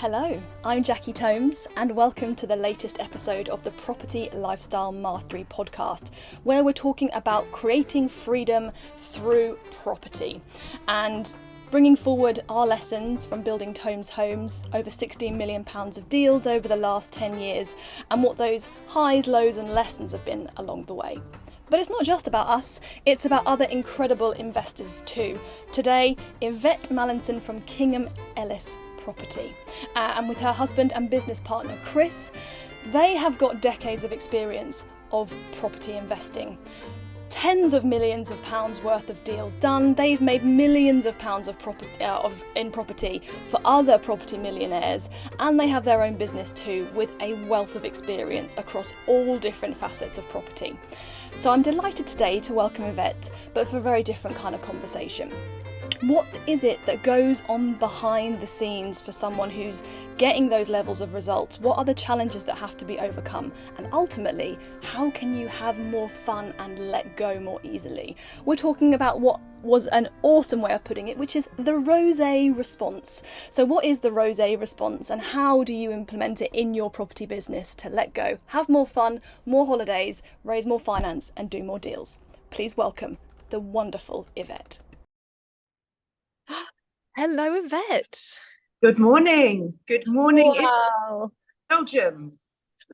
Hello, I'm Jackie Tomes and welcome to the latest episode of the Property Lifestyle Mastery podcast, where we're talking about creating freedom through property and bringing forward our lessons from building Tomes homes, over £16 million of deals over the last 10 years, and what those highs, lows and lessons have been along the way. But it's not just about us, it's about other incredible investors too. Today, Yvette Mallinson from Kingham Ellis Property, and with her husband and business partner Chris, they have got decades of experience of property investing. Tens of millions of pounds worth of deals done. They've made millions of pounds of property for other property millionaires, and they have their own business too, with a wealth of experience across all different facets of property. So I'm delighted today to welcome Yvette, but for a very different kind of conversation. What is it that goes on behind the scenes for someone who's getting those levels of results? What are the challenges that have to be overcome? And ultimately, how can you have more fun and let go more easily? We're talking about what was an awesome way of putting it, which is the Rosé Response. So what is the Rosé Response and how do you implement it in your property business to let go, have more fun, more holidays, raise more finance and do more deals? Please welcome the wonderful Yvette. Hello, Yvette. Good morning. Good morning. Wow. It's Belgium.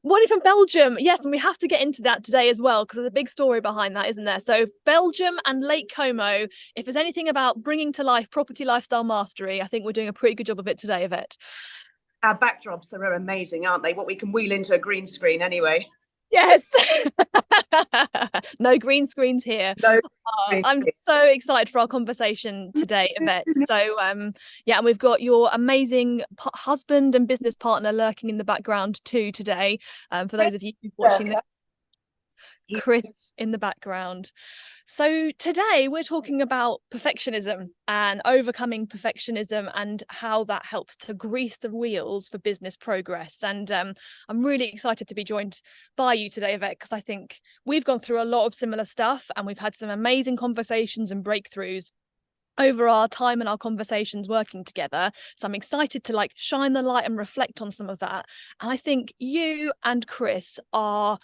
Morning from Belgium. Yes, and we have to get into that today as well, because there's a big story behind that, isn't there? So Belgium and Lake Como, if there's anything about bringing to life property lifestyle mastery, I think we're doing a pretty good job of it today, Yvette. Our backdrops are amazing, aren't they? What we can wheel into a green screen anyway. Yes. No green screens here. No. I'm so excited for our conversation today, Yvette. So yeah, and we've got your amazing husband and business partner lurking in the background too today. For those of you watching this, Chris in the background. So today we're talking about perfectionism and overcoming perfectionism and how that helps to grease the wheels for business progress. And I'm really excited to be joined by you today, Yvette, because I think we've gone through a lot of similar stuff and we've had some amazing conversations and breakthroughs over our time and our conversations working together. So I'm excited to shine the light and reflect on some of that. And I think you and Chris are,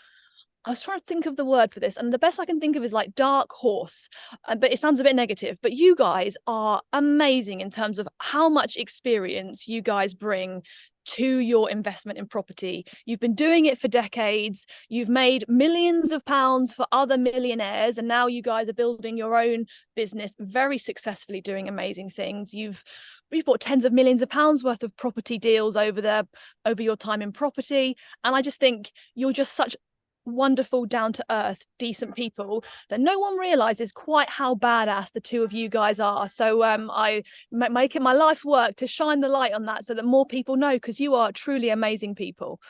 I was trying to think of the word for this, and the best I can think of is dark horse, but it sounds a bit negative. But you guys are amazing in terms of how much experience you guys bring to your investment in property. You've been doing it for decades. You've made millions of pounds for other millionaires, and now you guys are building your own business very successfully, doing amazing things. You've bought tens of millions of pounds worth of property deals over your time in property, and I just think you're just such wonderful, down-to-earth, decent people that no one realizes quite how badass the two of you guys are. So I make it my life's work to shine the light on that so that more people know, because you are truly amazing people.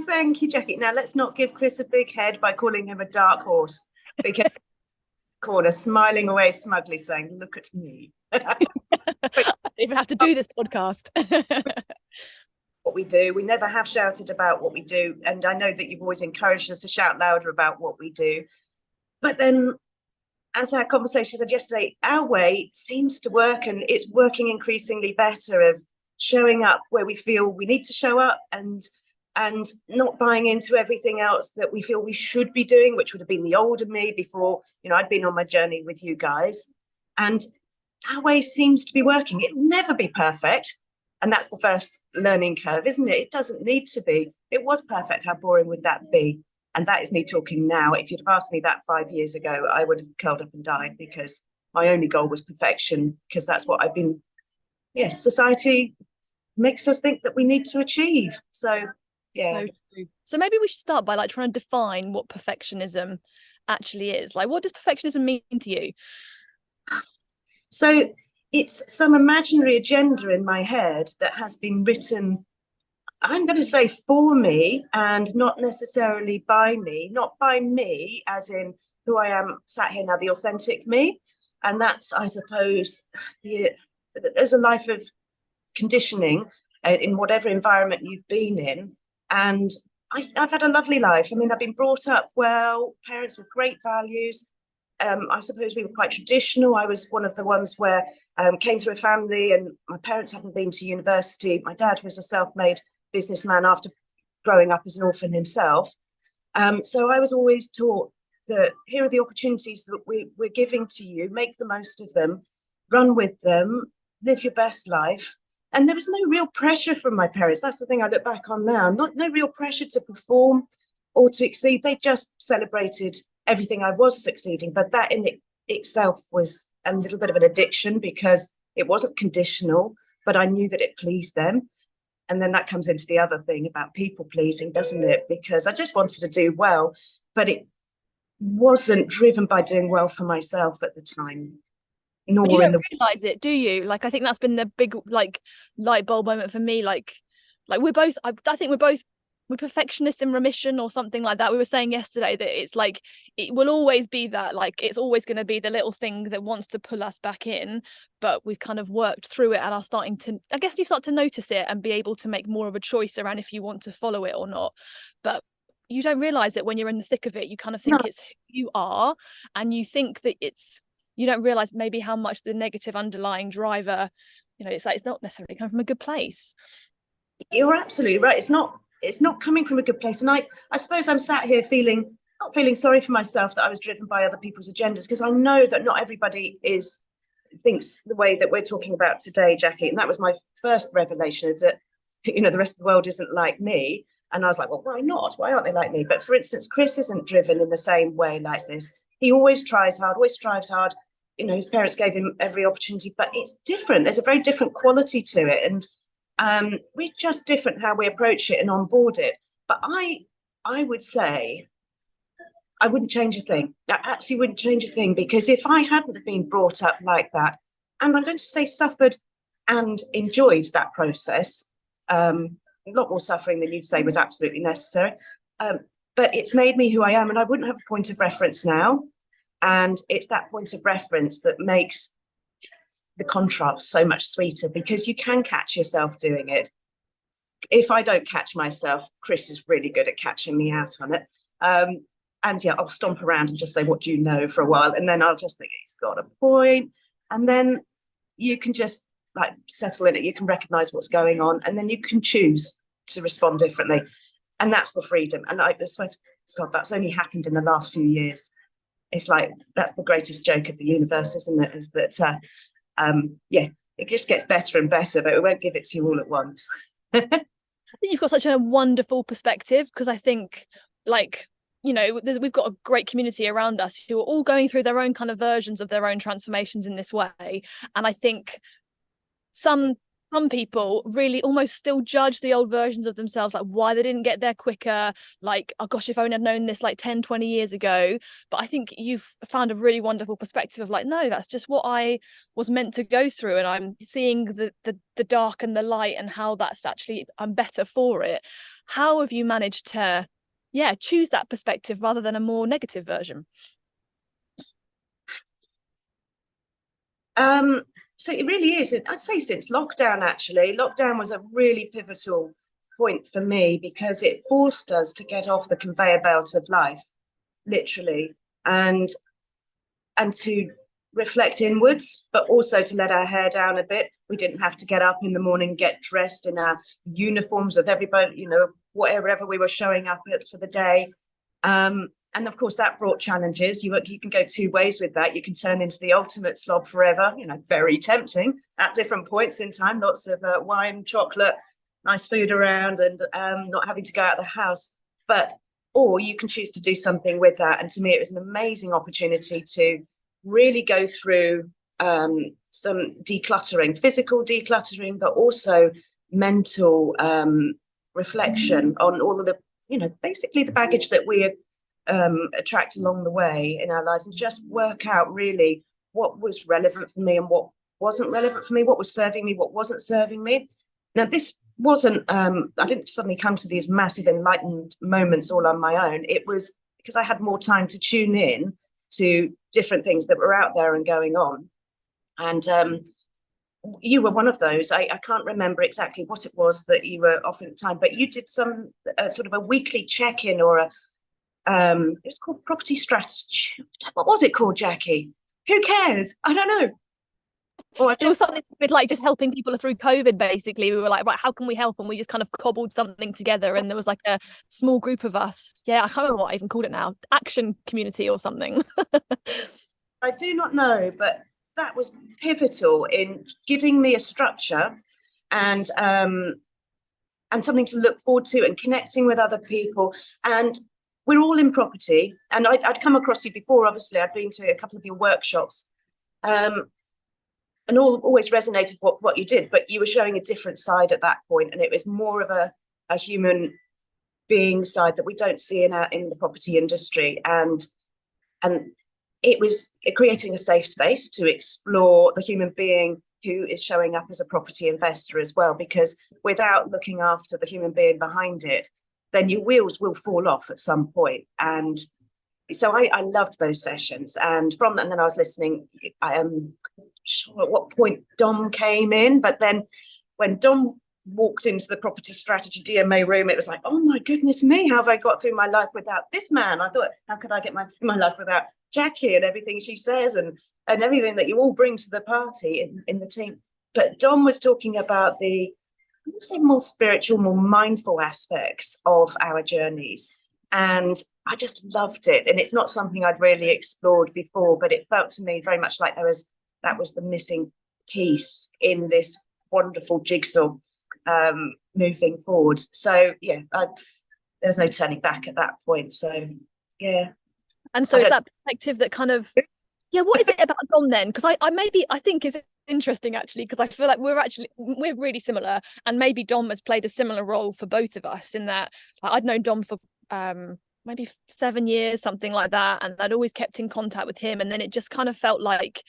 Thank you, Jackie. Now let's not give Chris a big head by calling him a dark horse, because corner smiling away smugly saying, look at me. I don't even have to do this podcast. What we do, we never have shouted about what we do, and I know that you've always encouraged us to shout louder about what we do, but then as our conversation said yesterday, our way seems to work, and it's working increasingly better, of showing up where we feel we need to show up and not buying into everything else that we feel we should be doing, which would have been the older me before I'd been on my journey with you guys. And our way seems to be working. It'll never be perfect. And that's the first learning curve, isn't it? It doesn't need to be. It was perfect. How boring would that be? And that is me talking now. If you'd have asked me that 5 years ago, I would have curled up and died, because my only goal was perfection, because that's what I've been, society makes us think that we need to achieve. So, yeah. So maybe we should start by trying to define what perfectionism actually is. What does perfectionism mean to you? So it's some imaginary agenda in my head that has been written, I'm going to say, for me, and not necessarily by me, not by me as in who I am sat here now, the authentic me. And that's, I suppose, there's a life of conditioning in whatever environment you've been in. And I've had a lovely life. I mean, I've been brought up well, parents with great values. I suppose we were quite traditional. I was one of the ones where came through a family, and my parents hadn't been to university. My dad was a self-made businessman after growing up as an orphan himself. So I was always taught that here are the opportunities that we're giving to you, make the most of them, run with them, live your best life. And there was no real pressure from my parents. That's the thing I look back on now. No real pressure to perform or to exceed. They just celebrated everything I was succeeding. But that in itself was a little bit of an addiction, because it wasn't conditional, but I knew that it pleased them. And then that comes into the other thing about people pleasing, doesn't it? Because I just wanted to do well, but it wasn't driven by doing well for myself at the time. But you don't realize it, do you? Like, I think that's been the big like light bulb moment for me. Like we're both, I think we're perfectionists in remission or something like that. We were saying yesterday that it's like, it will always be that, like, it's always going to be the little thing that wants to pull us back in, but we've kind of worked through it and are starting to, I guess you start to notice it and be able to make more of a choice around if you want to follow it or not. But you don't realize it when you're in the thick of it. You kind of think it's who you are, and you think that you don't realize maybe how much the negative underlying driver, it's like, it's not necessarily coming from a good place. You're absolutely right. It's not coming from a good place. And I suppose I'm sat here not feeling sorry for myself that I was driven by other people's agendas, because I know that not everybody thinks the way that we're talking about today, Jackie. And that was my first revelation, is that, the rest of the world isn't like me. And I was like, well, why not? Why aren't they like me? But for instance, Chris isn't driven in the same way like this. He always tries hard, always strives hard. His parents gave him every opportunity, but it's different. There's a very different quality to it. And we're just different how we approach it and onboard it. But I would say I wouldn't change a thing. I absolutely wouldn't change a thing, because if I hadn't been brought up like that, and I'm going to say suffered and enjoyed that process, a lot more suffering than you'd say was absolutely necessary, but it's made me who I am, and I wouldn't have a point of reference now. And it's that point of reference that makes the contrast so much sweeter, because you can catch yourself doing it. If I don't catch myself, Chris is really good at catching me out on it. And yeah, I'll stomp around and just say, what do you know, for a while, and then I'll just think he's got a point, and then you can just like settle in it. You can recognize what's going on, and then you can choose to respond differently, and that's the freedom. And I swear to God, that's only happened in the last few years. It's like, that's the greatest joke of the universe, isn't it? Is that it just gets better and better, but we won't give it to you all at once. I think you've got such a wonderful perspective, because I think, like, we've got a great community around us who are all going through their own kind of versions of their own transformations in this way. And I think some people really almost still judge the old versions of themselves, like why they didn't get there quicker, like, oh gosh, if I only had known this like 10, 20 years ago. But I think you've found a really wonderful perspective of like, no, that's just what I was meant to go through, and I'm seeing the dark and the light, and how that's actually, I'm better for it. How have you managed to choose that perspective rather than a more negative version? So it really is. I'd say since lockdown, actually. Lockdown was a really pivotal point for me, because it forced us to get off the conveyor belt of life, literally, and to reflect inwards, but also to let our hair down a bit. We didn't have to get up in the morning, get dressed in our uniforms of everybody, wherever we were showing up for the day. And of course, that brought challenges. You can go two ways with that. You can turn into the ultimate slob forever, very tempting at different points in time, lots of wine, chocolate, nice food around, and not having to go out of the house. Or you can choose to do something with that. And to me, it was an amazing opportunity to really go through some decluttering, physical decluttering, but also mental reflection on all of the, basically the baggage that we attract along the way in our lives, and just work out really what was relevant for me and what wasn't relevant for me, what was serving me, what wasn't serving me. Now, this wasn't, I didn't suddenly come to these massive enlightened moments all on my own. It was because I had more time to tune in to different things that were out there and going on. And you were one of those. I can't remember exactly what it was that you were offering at the time, but you did some sort of a weekly check-in, or it was called property strategy. What was it called, Jackie? Who cares? I don't know. Or It was something with like just helping people through COVID, basically. We were like, right, how can we help? And we just kind of cobbled something together. And there was like a small group of us. Yeah, I can't remember what I even called it now. Action community or something. I do not know, but that was pivotal in giving me a structure and something to look forward to and connecting with other people. And we're all in property. And I'd come across you before, obviously. I'd been to a couple of your workshops. And always resonated what you did, but you were showing a different side at that point, and it was more of a human being side that we don't see in the property industry, and it was creating a safe space to explore the human being who is showing up as a property investor as well, because without looking after the human being behind it, then your wheels will fall off at some point. And so I loved those sessions, and from that, and then I was listening. I am sure at what point Dom came in, but then when Dom walked into the property strategy DMA room, it was like, oh my goodness me, how have I got through my life without this man? I thought, how could I get through my life without Jackie and everything she says and everything that you all bring to the party in the team? But Dom was talking about the, I would say, more spiritual, more mindful aspects of our journeys. And I just loved it. And it's not something I'd really explored before, but it felt to me very much like that was the missing piece in this wonderful jigsaw moving forward. So yeah, there's no turning back at that point. So yeah. And so it's that perspective that kind of, yeah, what is it about Dom then? Because I think is interesting actually, because I feel like we're really similar, and maybe Dom has played a similar role for both of us in that I'd known Dom for maybe 7 years, something like that, and I'd always kept in contact with him, and then it just kind of felt like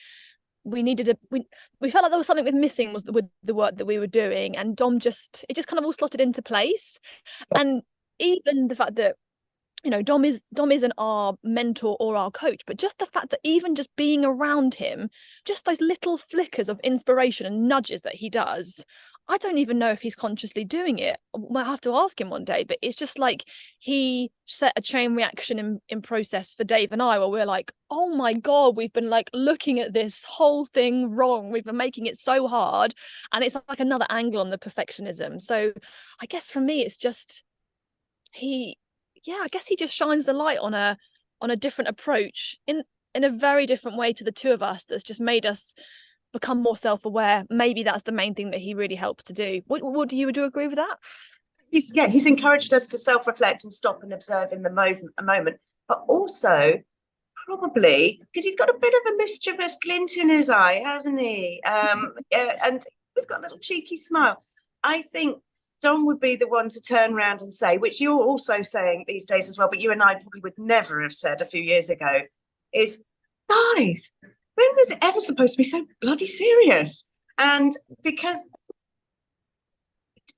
we felt like there was something missing with the work that we were doing, and Dom it just kind of all slotted into place. And even the fact that, you know, Dom isn't our mentor or our coach, but just the fact that even just being around him, just those little flickers of inspiration and nudges that he does, I don't even know if he's consciously doing it. I'll have to ask him one day, but it's just like he set a chain reaction in process for Dave and I, where we're like, oh my God, we've been like looking at this whole thing wrong. We've been making it so hard. And it's like another angle on the perfectionism. So I guess for me, it's just I guess he just shines the light on a different approach in a very different way to the two of us, that's just made us become more self-aware. Maybe that's the main thing that he really helps to do. What do you agree with that? He's encouraged us to self-reflect and stop and observe in the moment, but also probably because he's got a bit of a mischievous glint in his eye, hasn't he? And he's got a little cheeky smile. I think Dom would be the one to turn around and say, which you're also saying these days as well, but you and I probably would never have said a few years ago, is, guys, when was it ever supposed to be so bloody serious? And because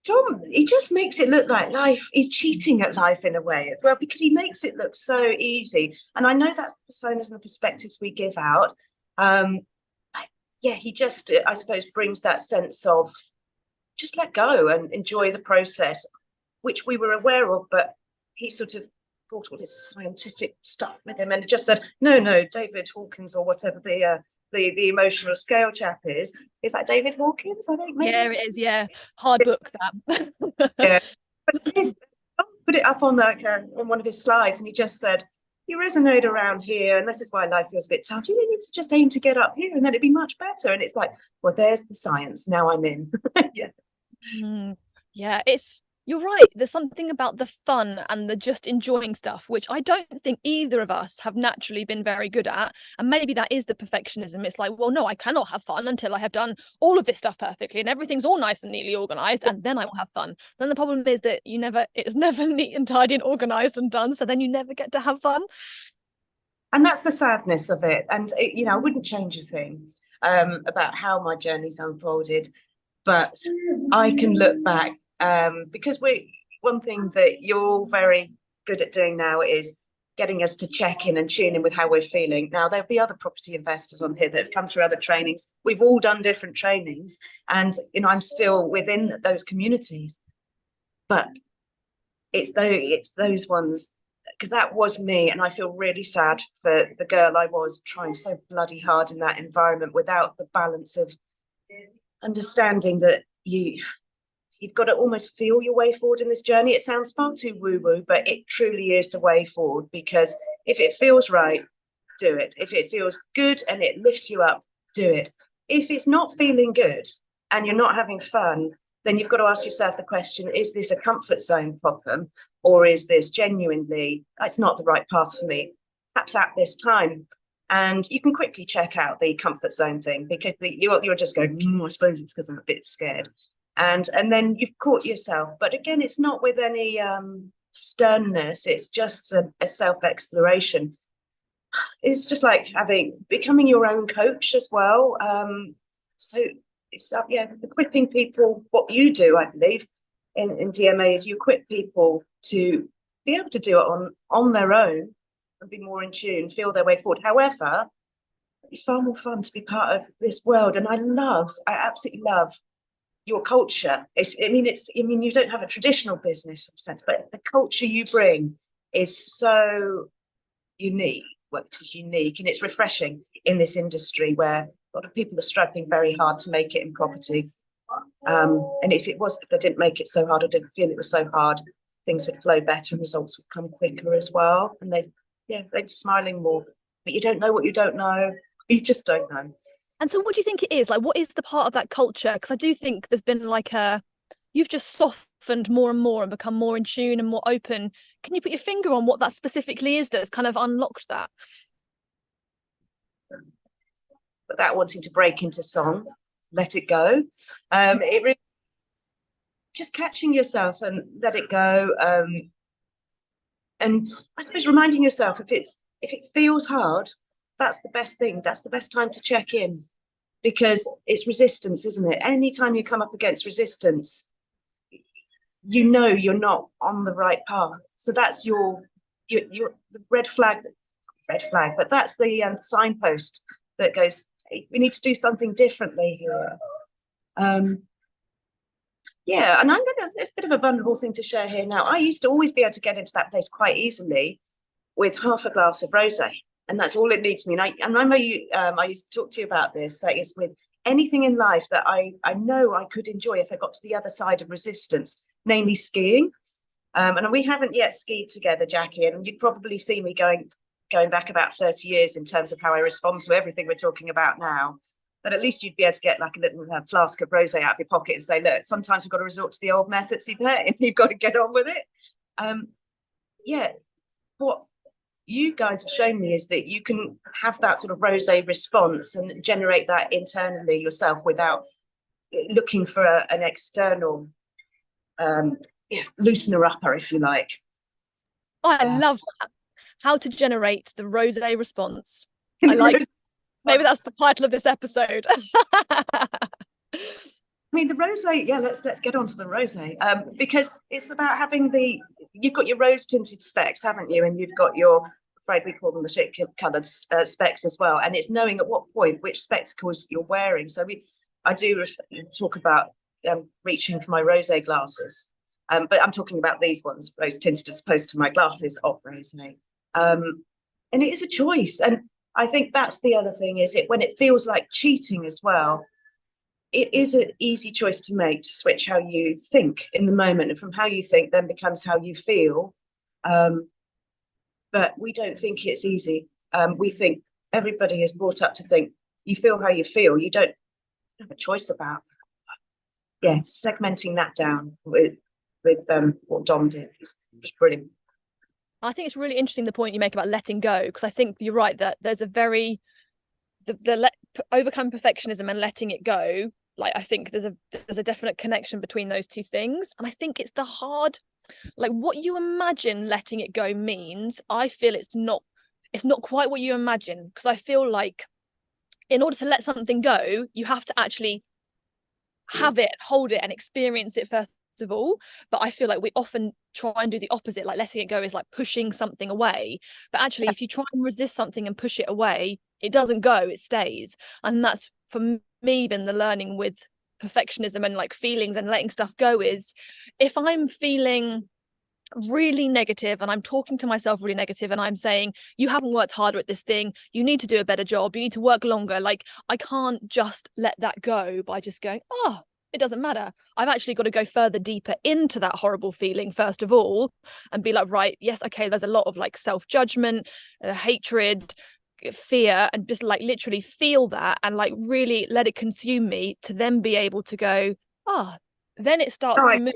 Dom, he just makes it look like life is cheating at life in a way as well, because he makes it look so easy. And I know that's the personas and the perspectives we give out. But yeah, he just, I suppose, brings that sense of just let go and enjoy the process, which we were aware of, but he sort of brought all this scientific stuff with him and just said, no, David Hawkins, or whatever the emotional scale chap is that David Hawkins, I think? Maybe? Yeah, it is. Yeah, hard book that. Yeah, but Dave put it up on on one of his slides, and he just said, you resonate around here, and this is why life feels a bit tough. You need to just aim to get up here, and then it'd be much better. And it's like, well, there's the science. Now I'm in. Yeah. Yeah, you're right. There's something about the fun and the just enjoying stuff, which I don't think either of us have naturally been very good at. And maybe that is the perfectionism. It's like, well, no, I cannot have fun until I have done all of this stuff perfectly and everything's all nice and neatly organized, and then I will have fun. Then the problem is that it's never neat and tidy and organized and done. So then you never get to have fun. And that's the sadness of it. And, I wouldn't change a thing about how my journey's unfolded. But I can look back because one thing that you're very good at doing now is getting us to check in and tune in with how we're feeling. Now, there'll be other property investors on here that have come through other trainings. We've all done different trainings, and I'm still within those communities. But it's those ones, because that was me, and I feel really sad for the girl I was, trying so bloody hard in that environment without the balance of understanding that you've got to almost feel your way forward in this journey. It sounds far too woo-woo, but it truly is the way forward, because if it feels right, do it. If it feels good and it lifts you up, do it. If it's not feeling good and you're not having fun, then you've got to ask yourself the question, is this a comfort zone problem, or is this genuinely, it's not the right path for me, perhaps at this time? And you can quickly check out the comfort zone thing, because you're just going, I suppose it's because I'm a bit scared. And then you've caught yourself. But again, it's not with any sternness. It's just a self-exploration. It's just like becoming your own coach as well. So it's equipping people. What you do, I believe, in DMA is you equip people to be able to do it on their own and be more in tune, feel their way forward. However, it's far more fun to be part of this world, and I absolutely love your culture. You don't have a traditional business sense, but the culture you bring is so unique. Well, it is unique, and it's refreshing in this industry where a lot of people are struggling very hard to make it in property. And if they didn't make it so hard, or didn't feel it was so hard, things would flow better and results would come quicker as well. And they'd be smiling more. But you don't know what you don't know. You just don't know. And so what do you think it is? Like, what is the part of that culture? Because I do think there's been you've just softened more and more and become more in tune and more open. Can you put your finger on what that specifically is that's kind of unlocked that? Without wanting to break into song, let it go. It really, just catching yourself and let it go. And I suppose reminding yourself, if it feels hard, that's the best thing. That's the best time to check in, because it's resistance, isn't it? Anytime you come up against resistance, you know you're not on the right path. So that's your the red flag, but that's the signpost that goes, hey, we need to do something differently here. And it's a bit of a vulnerable thing to share here now. I used to always be able to get into that place quite easily with half a glass of rosé, and that's all it needs me. And I remember I used to talk to you about this. That is, with anything in life that I know I could enjoy if I got to the other side of resistance, namely skiing. And we haven't yet skied together, Jackie, and you'd probably see me going back about 30 years in terms of how I respond to everything we're talking about now. But at least you'd be able to get like a little flask of rosé out of your pocket and say, look, sometimes we've got to resort to the old methods, Yvette, and you've got to get on with it. What you guys have shown me is that you can have that sort of rosé response and generate that internally yourself without looking for an external loosener upper, if you like. I love that. How to generate the rosé response. I like. Maybe that's the title of this episode. I mean, the rosé. Yeah, let's get on to the rosé, because it's about having you've got your rose tinted specs, haven't you? And you've got your, I'm afraid we call them the shit coloured specs as well. And it's knowing at what point which spectacles you're wearing. So I do talk about reaching for my rosé glasses, but I'm talking about these ones, rose tinted, as opposed to my glasses of rosé. And it is a choice, and I think that's the other thing, is it when it feels like cheating as well, it is an easy choice to make, to switch how you think in the moment, and from how you think then becomes how you feel. But we don't think it's easy. We think everybody is brought up to think you feel how you feel. You don't have a choice about that. Yeah, segmenting that down with what Dom did was brilliant. I think it's really interesting the point you make about letting go, because I think you're right that there's a very overcome perfectionism and letting it go. Like, I think there's a definite connection between those two things, and I think it's the hard, like, what you imagine letting it go means. I feel it's not quite what you imagine, because I feel like in order to let something go, you have to actually have it, hold it, and experience it first of all. But I feel like we often try and do the opposite, like letting it go is like pushing something away, but actually if you try and resist something and push it away, it doesn't go, it stays. And that's for me been the learning with perfectionism and like feelings and letting stuff go, is if I'm feeling really negative, and I'm talking to myself really negative, and I'm saying, you haven't worked harder at this thing, you need to do a better job, you need to work longer, like I can't just let that go by just going, oh, it doesn't matter. I've actually got to go further deeper into that horrible feeling first of all, and be like, right, yes, okay, there's a lot of like self-judgment, hatred, fear, and just like literally feel that and like really let it consume me, to then be able to go, ah, then it starts to move.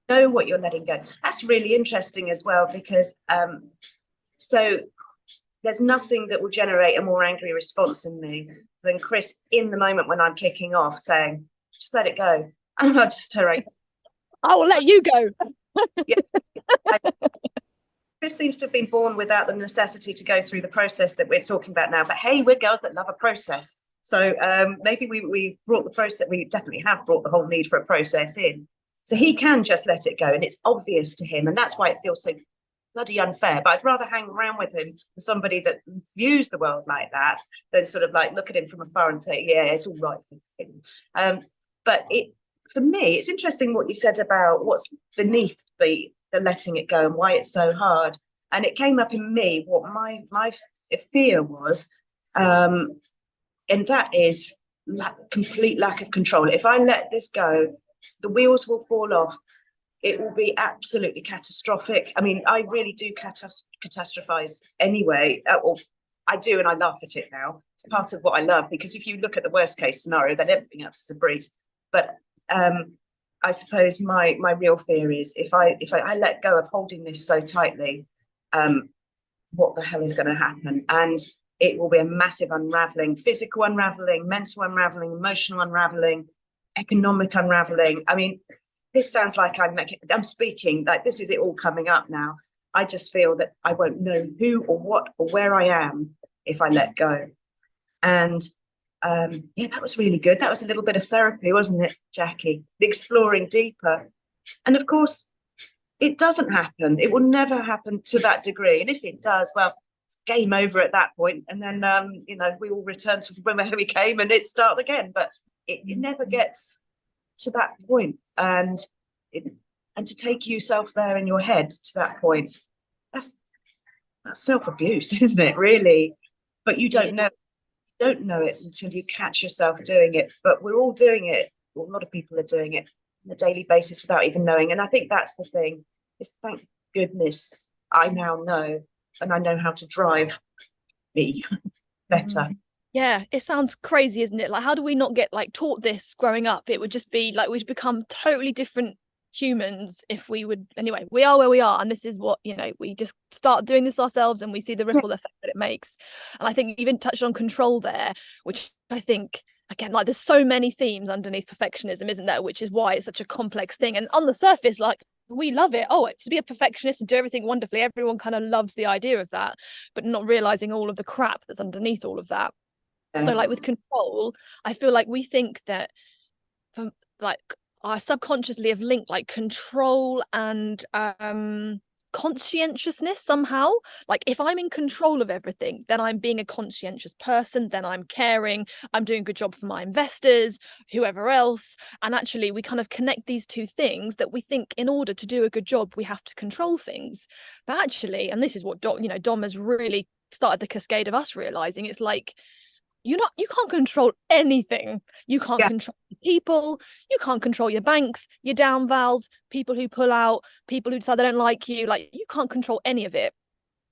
Know what you're letting go. That's really interesting as well, because so there's nothing that will generate a more angry response in me than Chris in the moment when I'm kicking off saying, just let it go. And I'll just hurry. I will let you go. Chris seems to have been born without the necessity to go through the process that we're talking about now. But hey, we're girls that love a process. So maybe we brought the process, we definitely have brought the whole need for a process in. So he can just let it go, and it's obvious to him. And that's why it feels so bloody unfair. But I'd rather hang around with him than somebody that views the world like that, than sort of like look at him from afar and say, yeah, it's all right for him. But for me, it's interesting what you said about what's beneath the letting it go and why it's so hard. And it came up in me what my fear was, and that is complete lack of control. If I let this go, the wheels will fall off. It will be absolutely catastrophic. I mean, I really do catastrophize anyway. Or I do, and I laugh at it now. It's part of what I love, because if you look at the worst case scenario, then everything else is a breeze. But I suppose my real fear is if I let go of holding this so tightly, what the hell is going to happen? And it will be a massive unraveling, physical unraveling, mental unraveling, emotional unraveling, economic unraveling. I mean, this sounds like I'm speaking like this is it all coming up now. I just feel that I won't know who or what or where I am if I let go. And yeah, that was really good. That was a little bit of therapy, wasn't it, Jackie? Exploring deeper. And of course, it doesn't happen. It will never happen to that degree. And if it does, well, it's game over at that point. And then, we all return to where we came and it starts again. But it never gets to that point. And to take yourself there in your head to that point, that's self-abuse, isn't it, really? But you don't know it until you catch yourself doing it. But we're all doing it. Well, a lot of people are doing it on a daily basis without even knowing. And I think that's the thing, is thank goodness I now know, and I know how to drive me better. Yeah, it sounds crazy, isn't it? Like, how do we not get like taught this growing up? It would just be like we'd become totally different humans if we would. Anyway, we are where we are, and this is what, we just start doing this ourselves and we see the ripple effect that it makes. And I think you even touched on control there, which I think, again, like there's so many themes underneath perfectionism, isn't there? Which is why it's such a complex thing. And on the surface, like, we love it. Oh, to be a perfectionist and do everything wonderfully, everyone kind of loves the idea of that, but not realizing all of the crap that's underneath all of that. So like with control, I feel like we think that like I subconsciously have linked like control and conscientiousness somehow. Like if I'm in control of everything, then I'm being a conscientious person, then I'm caring, I'm doing a good job for my investors, whoever else. And actually we kind of connect these two things, that we think in order to do a good job we have to control things. But actually, and this is what Dom has really started the cascade of us realizing, it's like you can't control anything. You can't control people, you can't control your banks, your down vals, people who pull out, people who decide they don't like you. Like, you can't control any of it.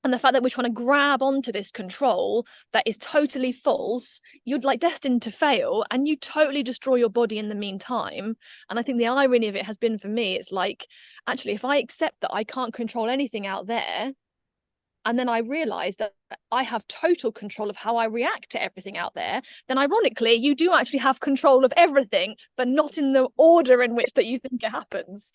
And the fact that we're trying to grab onto this control that is totally false, you're like destined to fail, and you totally destroy your body in the meantime. And I think the irony of it has been, for me, it's like, actually, if I accept that I can't control anything out there, and then I realized that I have total control of how I react to everything out there, then ironically, you do actually have control of everything, but not in the order in which that you think it happens.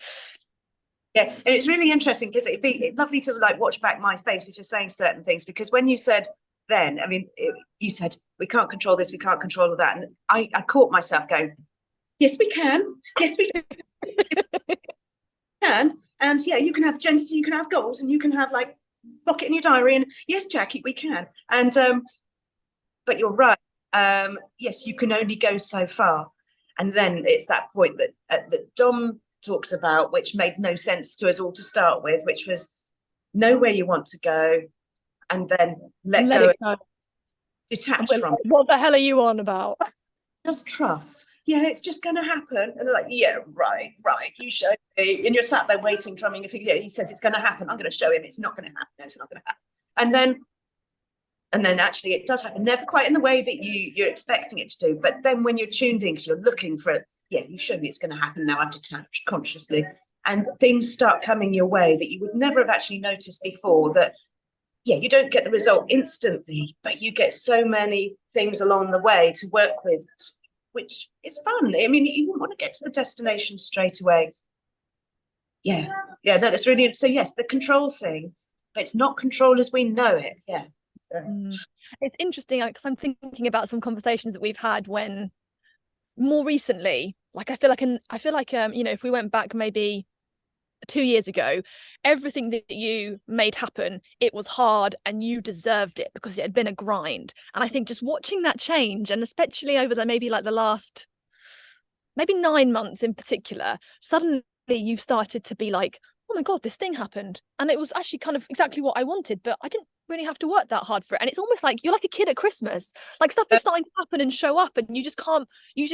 Yeah, and it's really interesting because it'd be lovely to like watch back my face as you're saying certain things, because when you said then, I mean, you said we can't control this, we can't control all that, and I caught myself going, yes, we can. Yes, we can. And yeah, you can have agendas, you can have goals, and you can have like pocket in your diary, and yes, Jackie, we can. And but you're right, yes, you can only go so far, and then it's that point that Dom talks about, which made no sense to us all to start with, which was know where you want to go and then let go, detach from it. What the hell are you on about? Just trust. Yeah, it's just going to happen. And they're like, yeah, right, you show me. And you're sat there waiting, drumming. If he says it's going to happen, I'm going to show him it's not going to happen. It's not going to happen. And then actually it does happen. Never quite in the way that you're expecting it to do. But then when you're tuned in, because you're looking for it, yeah, you show me it's going to happen. Now I've detached consciously. And things start coming your way that you would never have actually noticed before. That, yeah, you don't get the result instantly, but you get so many things along the way to work with, which is fun. I mean, you wouldn't want to get to the destination straight away. Yeah, no, that's really, so yes, the control thing, but it's not control as we know it. Yeah. It's interesting because I'm thinking about some conversations that we've had when more recently, like I feel like you know, if we went back maybe 2 years ago, everything that you made happen, it was hard and you deserved it because it had been a grind. And I think just watching that change, and especially over the last maybe 9 months in particular, suddenly you've started to be like, oh my God, this thing happened. And it was actually kind of exactly what I wanted, but I didn't really have to work that hard for it. And it's almost like you're like a kid at Christmas, like stuff is starting to happen and show up and you just can't, you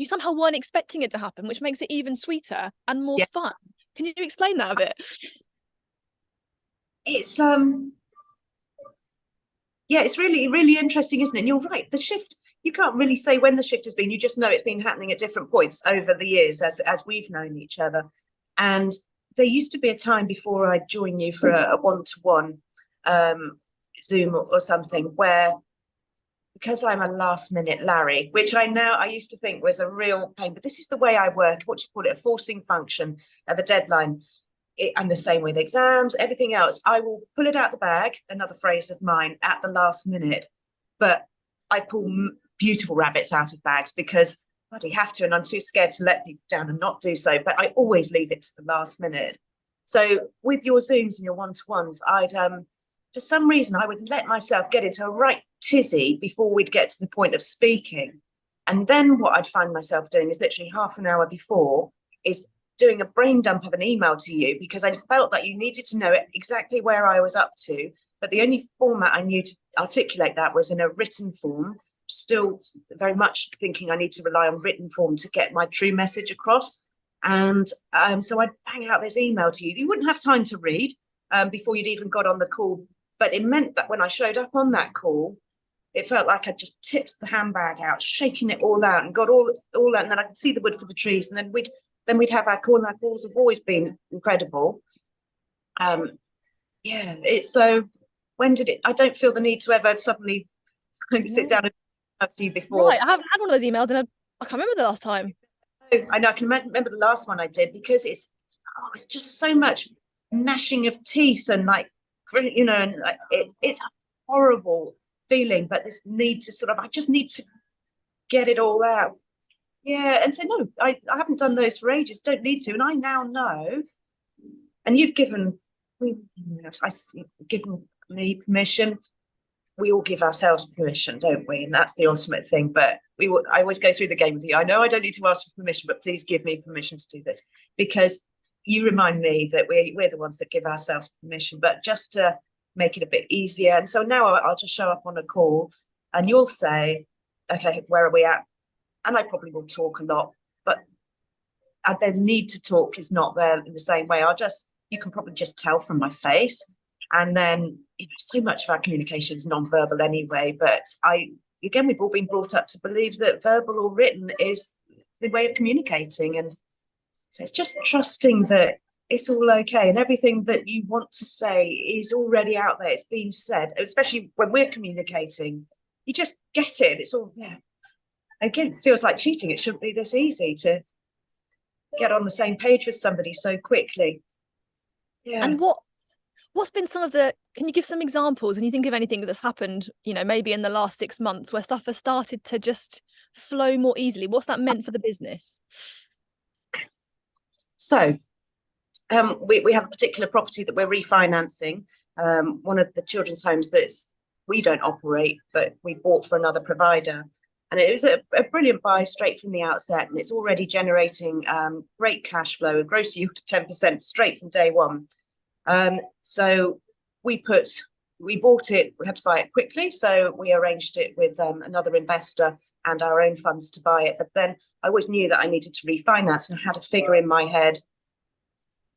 somehow weren't expecting it to happen, which makes it even sweeter and more fun. Can you explain that a bit? It's it's really, really interesting, isn't it? And you're right, the shift, you can't really say when the shift has been, you just know it's been happening at different points over the years as we've known each other. And there used to be a time before I'd join you for a one-to-one Zoom or something where, because I'm a last minute Larry, which I used to think was a real pain, but this is the way I work, what do you call it, a forcing function of a deadline. And the same with exams, everything else, I will pull it out the bag, another phrase of mine, at the last minute. But I pull beautiful rabbits out of bags because I bloody have to, and I'm too scared to let people down and not do so. But I always leave it to the last minute. So with your Zooms and your one-to-ones, I'd for some reason I would let myself get into a right tizzy before we'd get to the point of speaking. And then what I'd find myself doing is literally half an hour before is doing a brain dump of an email to you because I felt that you needed to know exactly where I was up to. But the only format I knew to articulate that was in a written form, still very much thinking I need to rely on written form to get my true message across. And so I'd bang out this email to you. You wouldn't have time to read before you'd even got on the call. But it meant that when I showed up on that call, it felt like I'd just tipped the handbag out, shaking it all out and got all out. And then I could see the wood for the trees. And then we'd have our call, and our calls have always been incredible. It's so, when did it, I don't feel the need to ever suddenly sit down and talk to you before. Right, I haven't had one of those emails and I can't remember the last time. I know, I can remember the last one I did because it's just so much gnashing of teeth and like, you know, and it's a horrible feeling, but this need to I just need to get it all out. Yeah, and say, no, I haven't done those for ages, don't need to. And I now know, and you've given me permission. We all give ourselves permission, don't we? And that's the ultimate thing. But I always go through the game with you. I know I don't need to ask for permission, but please give me permission to do this, because you remind me that we're the ones that give ourselves permission, but just to make it a bit easier. And so now I'll just show up on a call and you'll say, okay, where are we at? And I probably will talk a lot, but the need to talk is not there in the same way. You can probably just tell from my face. And then, you know, so much of our communication is non-verbal anyway, but we've all been brought up to believe that verbal or written is the way of communicating. And so it's just trusting that it's all okay and everything that you want to say is already out there. It's been said, especially when we're communicating. You just get it. It's all, yeah. Again, it feels like cheating. It shouldn't be this easy to get on the same page with somebody so quickly. Yeah. And what's been some of can you give some examples? And you think of anything that's happened, you know, maybe in the last 6 months where stuff has started to just flow more easily? What's that meant for the business? So we have a particular property that we're refinancing, one of the children's homes we don't operate, but we bought for another provider. And it was a brilliant buy straight from the outset, and it's already generating great cash flow, a gross yield of 10% straight from day one. So we bought it, we had to buy it quickly, so we arranged it with another investor and our own funds to buy it. But then I always knew that I needed to refinance, and I had a figure in my head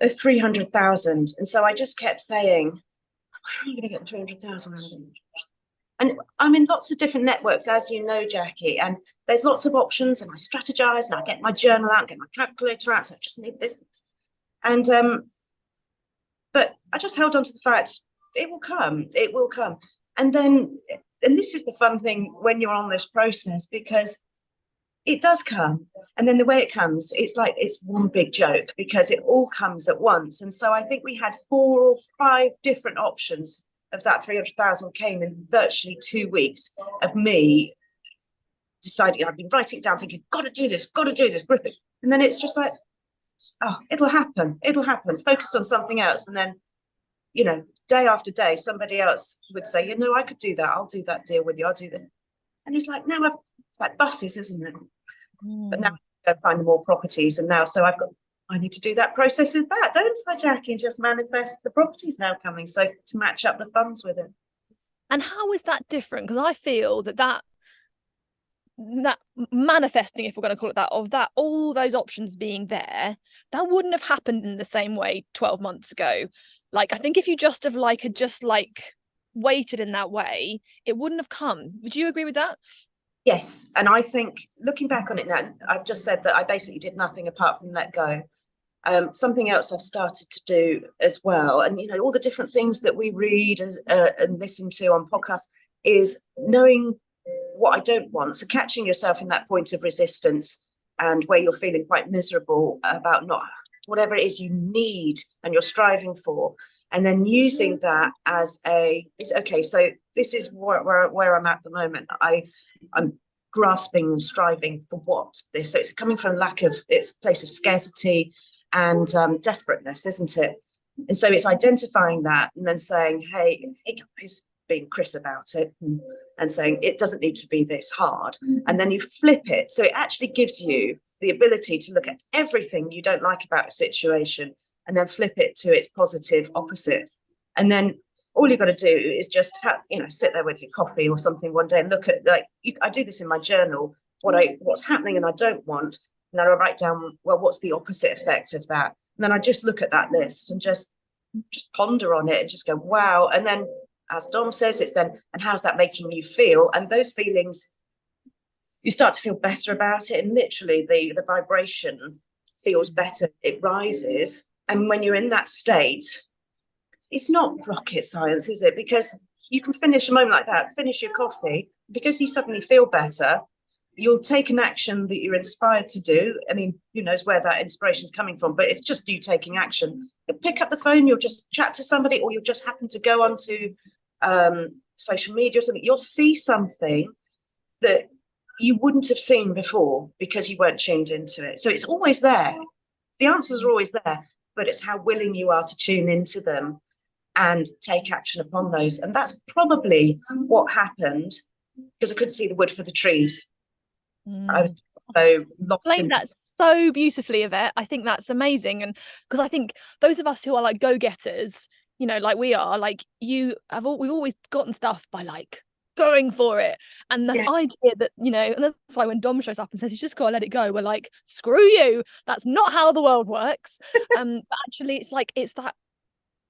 of 300,000. And so I just kept saying, where are you going to get 300,000? And I'm in lots of different networks, as you know, Jackie, and there's lots of options, and I strategize, and I get my journal out, get my calculator out, so I just need this. And but I just held on to the fact it will come. And this is the fun thing when you're on this process, because it does come. And then the way it comes, it's like it's one big joke, because it all comes at once. And so I think we had 4 or 5 different options of that 300,000 came in virtually 2 weeks of me deciding. I've been writing it down, thinking, got to do this, grip it. And then it's just like, oh, it'll happen, focus on something else. And then, you know, day after day, somebody else would say, you know, I could do that, I'll do that deal with you, I'll do that. And it's like, no, it's like buses, isn't it? But now I go find more properties, and now I need to do that process with that, don't I, Jackie, and just manifest the properties now coming, so to match up the funds with it. And how is that different? Because I feel that manifesting, if we're going to call it that, of that, all those options being there, that wouldn't have happened in the same way 12 months ago. Like, I think if you just have waited in that way, it wouldn't have come. Would you agree with that? Yes, and I think looking back on it now, I've just said that I basically did nothing apart from let go. Something else I've started to do as well, and you know, all the different things that we read and listen to on podcasts, is knowing what I don't want. So catching yourself in that point of resistance, and where you're feeling quite miserable about not whatever it is you need and you're striving for, and then using that as okay, so this is where I'm at the moment. I'm grasping and striving for what this. So it's coming from it's a place of scarcity and desperateness, isn't it? And so it's identifying that and then saying, hey guys, being Chris about it, and saying it doesn't need to be this hard. And then you flip it. So it actually gives you the ability to look at everything you don't like about a situation and then flip it to its positive opposite. And then all you've got to do is just sit there with your coffee or something one day and look at, I do this in my journal, what's happening and I don't want. And then I write down, well, what's the opposite effect of that? And then I just look at that list and just ponder on it and just go, wow. And then, as Dom says, it's then, and how's that making you feel? And those feelings, you start to feel better about it. And literally the vibration feels better, it rises. And when you're in that state, it's not rocket science, is it? Because you can finish a moment like that, finish your coffee, because you suddenly feel better, you'll take an action that you're inspired to do. I mean, who knows where that inspiration is coming from, but it's just you taking action. You'll pick up the phone, you'll just chat to somebody, or you'll just happen to go onto social media or something. You'll see something that you wouldn't have seen before because you weren't tuned into it. So it's always there. The answers are always there, but it's how willing you are to tune into them and take action upon those. And that's probably what happened, because I couldn't see the wood for the trees. I was so explained that so beautifully, Yvette. I think that's amazing. And because I think those of us who are like go-getters, like we are, like we've always gotten stuff by like going for it. And the idea that, and that's why when Dom shows up and says you just gotta let it go, we're like, screw you, that's not how the world works. But actually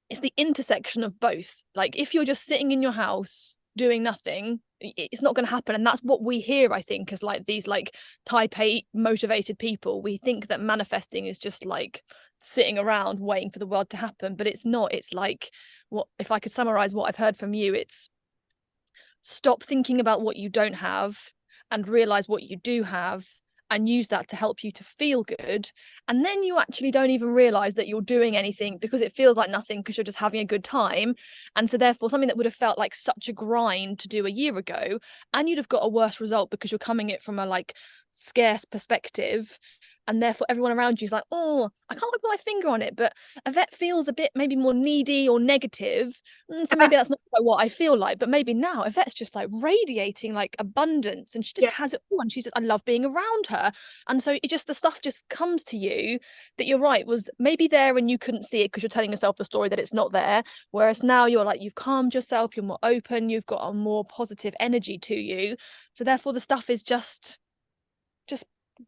it's the intersection of both. Like, if you're just sitting in your house doing nothing, it's not going to happen. And that's what we hear, I think, as like these like type 8 motivated people. We think that manifesting is just like sitting around waiting for the world to happen, but it's not. It's like, what if I could summarize what I've heard from you, it's stop thinking about what you don't have and realize what you do have, and use that to help you to feel good. And then you actually don't even realize that you're doing anything, because it feels like nothing, because you're just having a good time. And so therefore something that would have felt like such a grind to do a year ago, and you'd have got a worse result because you're coming it from a like scarce perspective, and therefore everyone around you is like, oh, I can't put my finger on it, but Yvette feels a bit maybe more needy or negative, so maybe that's not quite what I feel like. But maybe now Yvette's just like radiating like abundance, and she just Yeah. has it all, and she says, I love being around her. And so it just, the stuff just comes to you that, you're right, was maybe there and you couldn't see it because you're telling yourself the story that it's not there, whereas now you're like, you've calmed yourself, you're more open, you've got a more positive energy to you, so therefore the stuff is just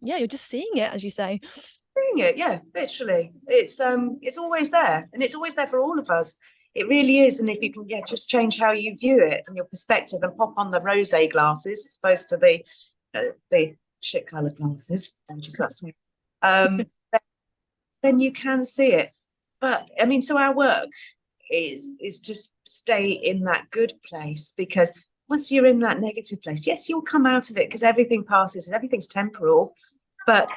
yeah, you're just seeing it, as you say. Seeing it, yeah, literally. It's always there, and it's always there for all of us. It really is. And if you can, yeah, just change how you view it and your perspective, and pop on the rosé glasses as opposed to the shit coloured glasses, just that's me. Then you can see it. But I mean, so our work is just stay in that good place, because once you're in that negative place, yes, you'll come out of it because everything passes and everything's temporal. But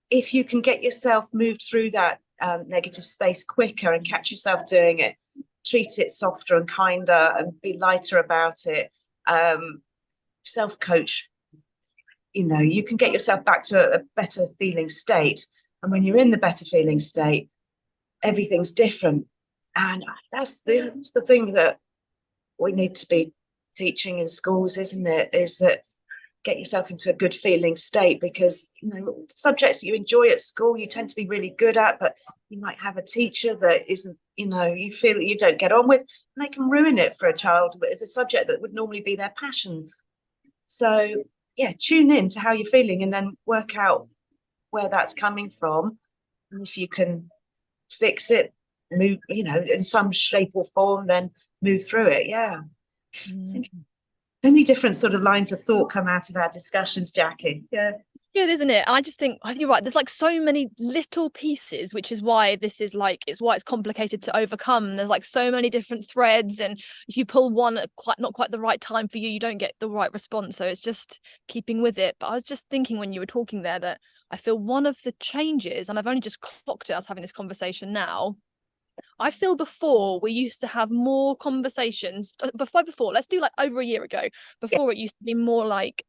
if you can get yourself moved through that negative space quicker and catch yourself doing it, treat it softer and kinder and be lighter about it, self-coach, you can get yourself back to a better feeling state. And when you're in the better feeling state, everything's different. And that's the thing that we need to be teaching in schools, isn't it? Is that get yourself into a good feeling state, because subjects that you enjoy at school you tend to be really good at, but you might have a teacher that isn't, you feel that you don't get on with, and they can ruin it for a child. But it's a subject that would normally be their passion. So yeah, tune in to how you're feeling and then work out where that's coming from, and if you can fix it, move, in some shape or form, then move through it. Yeah. So many different sort of lines of thought come out of our discussions, Jackie. Yeah. Good, isn't it? I just think you're right. There's like so many little pieces, which is why this is like, it's why it's complicated to overcome. There's like so many different threads, and if you pull one at not quite the right time for you, you don't get the right response. So it's just keeping with it. But I was just thinking when you were talking there that I feel one of the changes, and I've only just clocked it, us having this conversation now. I feel before we used to have more conversations. Before, let's do like over a year ago. Before, it used to be more like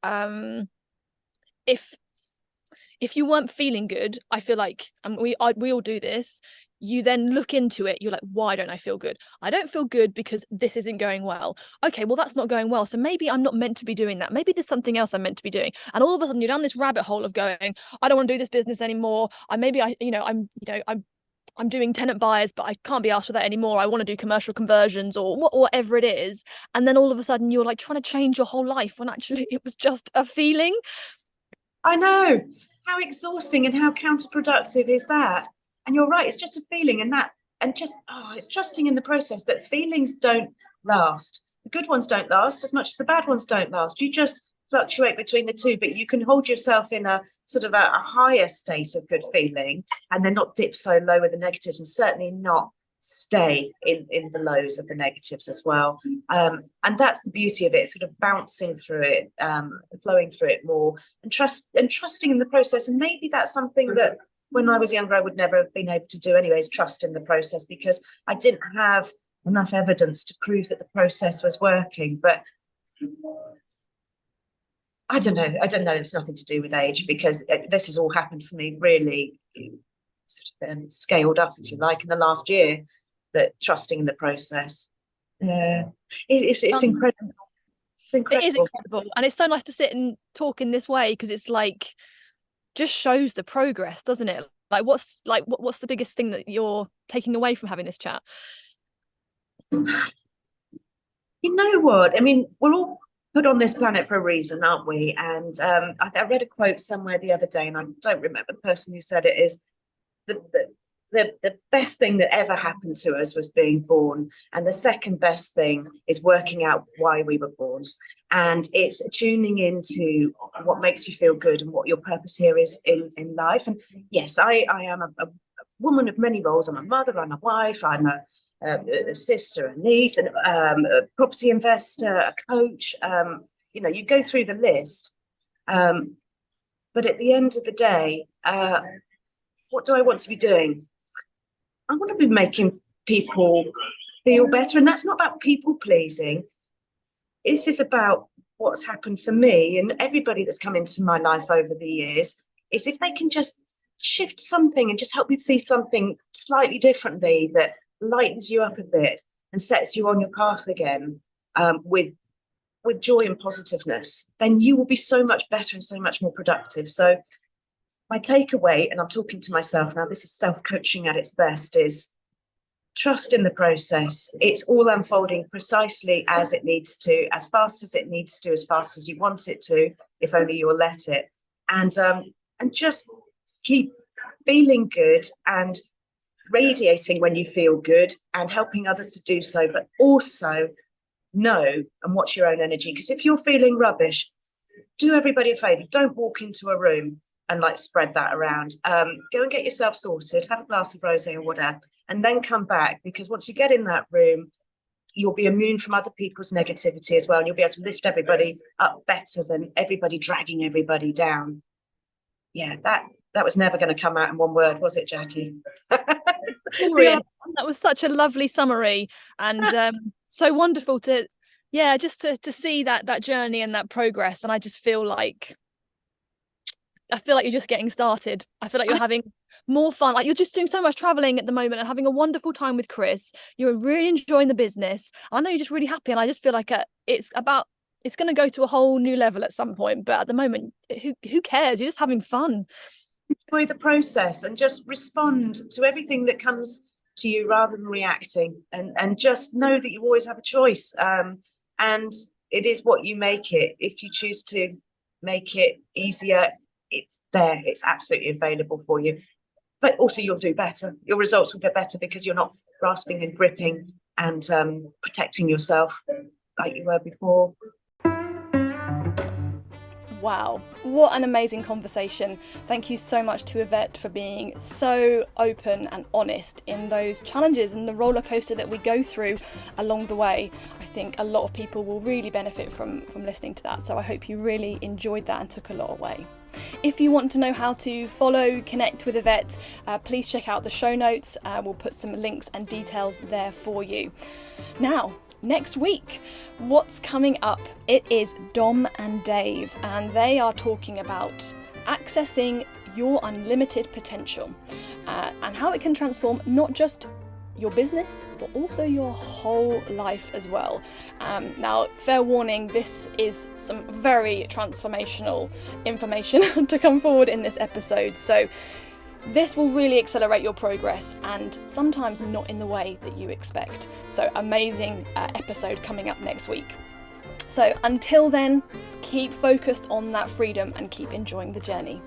if you weren't feeling good, I feel like, and we all do this, you then look into it, you're like, why don't I feel good? I don't feel good because this isn't going well. Okay, well, that's not going well, so maybe I'm not meant to be doing that. Maybe there's something else I'm meant to be doing. And all of a sudden you're down this rabbit hole of going, I don't want to do this business anymore. I'm doing tenant buyers, but I can't be asked for that anymore. I want to do commercial conversions or whatever it is. And then all of a sudden you're like trying to change your whole life when actually it was just a feeling. I know. How exhausting and how counterproductive is that? And you're right, it's just a feeling, it's trusting in the process that feelings don't last. The good ones don't last as much as the bad ones don't last. You just fluctuate between the two, but you can hold yourself in a sort of a higher state of good feeling and then not dip so low with the negatives, and certainly not stay in the lows of the negatives as well. And that's the beauty of it, sort of bouncing through it, flowing through it more, and trusting in the process. And maybe that's something that when I was younger I would never have been able to do anyways, trust in the process, because I didn't have enough evidence to prove that the process was working. But I don't know, it's nothing to do with age, because this has all happened for me really sort of scaled up, if you like, in the last year, that trusting in the process. It's incredible. It's incredible. It is incredible, and it's so nice to sit and talk in this way, because it's like just shows the progress, doesn't it? Like what's the biggest thing that you're taking away from having this chat? You know what? I mean, we're all put on this planet for a reason, aren't we? And I read a quote somewhere the other day, and I don't remember the person who said it, is the best thing that ever happened to us was being born, and the second best thing is working out why we were born. And it's tuning into what makes you feel good and what your purpose here is in life. And yes, I am a woman of many roles. I'm a mother, I'm a wife, I'm a sister, a niece, and a property investor, a coach. You go through the list, but at the end of the day, what do I want to be doing? I want to be making people feel better. And that's not about people pleasing. This is about what's happened for me and everybody that's come into my life over the years, is if they can just shift something and just help you see something slightly differently that lightens you up a bit and sets you on your path again, with joy and positiveness, then you will be so much better and so much more productive. So my takeaway, and I'm talking to myself now, this is self-coaching at its best, is trust in the process. It's all unfolding precisely as it needs to, as fast as it needs to, as fast as you want it to, if only you'll let it. And just keep feeling good and radiating when you feel good and helping others to do so, but also know and watch your own energy. Because if you're feeling rubbish, do everybody a favor, don't walk into a room and like spread that around. Go and get yourself sorted, have a glass of rosé or whatever, and then come back, because once you get in that room, you'll be immune from other people's negativity as well, and you'll be able to lift everybody up better than everybody dragging everybody down. Yeah, that was never going to come out in one word, was it, Jackie? Brilliant. That was such a lovely summary, and so wonderful to see that journey and that progress. And I feel like you're just getting started. I feel like you're having more fun. Like, you're just doing so much traveling at the moment and having a wonderful time with Chris. You're really enjoying the business. I know you're just really happy, and I just feel like it's going to go to a whole new level at some point. But at the moment, who cares? You're just having fun. Enjoy the process and just respond to everything that comes to you rather than reacting, and just know that you always have a choice, and it is what you make it. If you choose to make it easier, it's there, it's absolutely available for you. But also you'll do better, your results will get better, because you're not grasping and gripping and protecting yourself like you were before. Wow, what an amazing conversation. Thank you so much to Yvette for being so open and honest in those challenges and the roller coaster that we go through along the way. I think a lot of people will really benefit from listening to that, so I hope you really enjoyed that and took a lot away. If you want to know how to follow, connect with Yvette, please check out the show notes. We'll put some links and details there for you. Now, next week, what's coming up? It is Dom and Dave, and they are talking about accessing your unlimited potential, and how it can transform not just your business, but also your whole life as well. Now, fair warning, this is some very transformational information to come forward in this episode. So this will really accelerate your progress, and sometimes not in the way that you expect. So amazing episode coming up next week. So until then, keep focused on that freedom and keep enjoying the journey.